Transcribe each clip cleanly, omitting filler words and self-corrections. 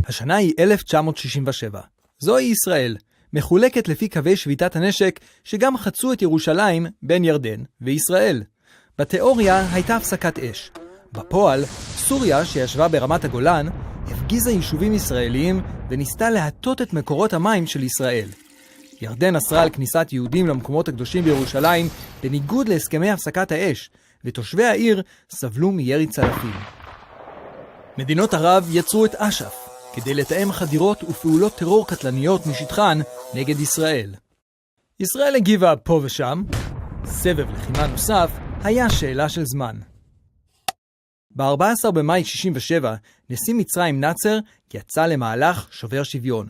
השנה היא 1967. זוהי ישראל, מחולקת לפי קווי שביתת הנשק שגם חצו את ירושלים בין ירדן וישראל. בתיאוריה הייתה הפסקת אש. בפועל, סוריה שישבה ברמת הגולן הפגיזה יישובים ישראליים וניסתה להטות את מקורות המים של ישראל. ירדן אסרה על כניסת יהודים למקומות הקדושים בירושלים בניגוד להסכמי הפסקת האש, ותושבי העיר סבלו מירי צלפים. מדינות ערב יצרו את אש"ף כדי לתאם חדירות ופעולות טרור קטלניות משטחן נגד ישראל. ישראל הגיבה פה ושם. סבב לחימה נוסף היה שאלה של זמן. ב-14 במאי 67, נשיא מצרים נאצר יצא למהלך שובר שוויון.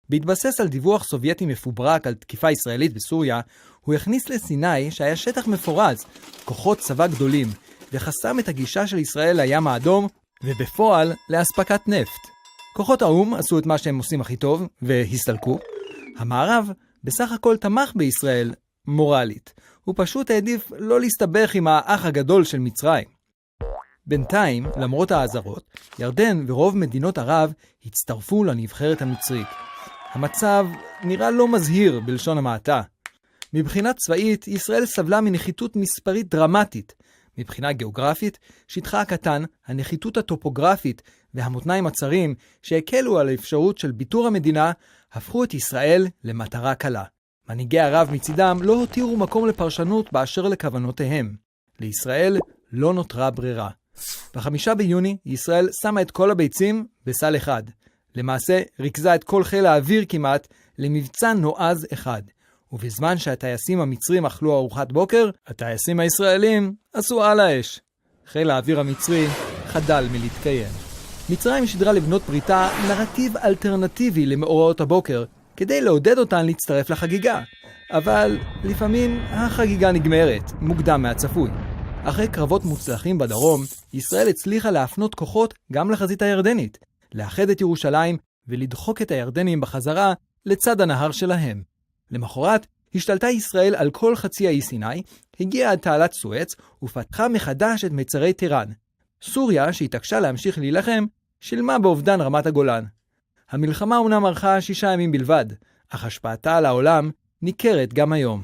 בהתבסס על דיווח סובייטי מפוברק על תקיפה ישראלית בסוריה, הוא הכניס לסיני שהיה שטח מפורז, כוחות צבא גדולים, וחסם את הגישה של ישראל לים האדום, ובפועל להספקת נפט. כוחות האום עשו את מה שהם עושים הכי טוב, והסתלקו. המערב בסך הכל תמך בישראל מורלית. הוא פשוט העדיף לא להסתבך עם האח הגדול של מצרים. בינתיים, למרות האזהרות, ירדן ורוב מדינות ערב הצטרפו לנבחרת המצרית. המצב נראה לא מזהיר בלשון המעטה. מבחינה צבאית, ישראל סבלה מנחיתות מספרית דרמטית. מבחינה גיאוגרפית, שטחה הקטן, הנחיתות הטופוגרפית והמותניים הצרים שהקלו על האפשרות של ביטור המדינה, הפכו את ישראל למטרה קלה. מנהיגי ערב מצידם לא הותירו מקום לפרשנות באשר לכוונותיהם. לישראל לא נותרה ברירה. ב5 ביוני ישראל שמה את כל הביצים בסל אחד. למעשה ריכזה את כל חיל האוויר כמעט למבצע נועז אחד. ובזמן שהטייסים המצרים אכלו ארוחת בוקר, הטייסים הישראלים עשו על האש. חיל האוויר המצרי חדל מלהתקיים. מצרים שדרה לבנות בריתה נרטיב אלטרנטיבי למאורעות הבוקר, כדי לעודד אותן להצטרף לחגיגה. אבל לפעמים החגיגה נגמרת, מוקדם מהצפוי. אחרי קרבות מוצלחים בדרום, ישראל הצליחה להפנות כוחות גם לחזית הירדנית, לאחד את ירושלים ולדחוק את הירדנים בחזרה לצד הנהר שלהם. למחרת, השתלטה ישראל על כל חצי האי סיני, הגיעה עד תעלת סואץ ופתחה מחדש את מצרי טיראן. סוריה, שהתעקשה להמשיך להילחם, שילמה באובדן רמת הגולן. המלחמה אומנם ארכה 6 ימים בלבד, אך השפעתה על העולם ניכרת גם היום.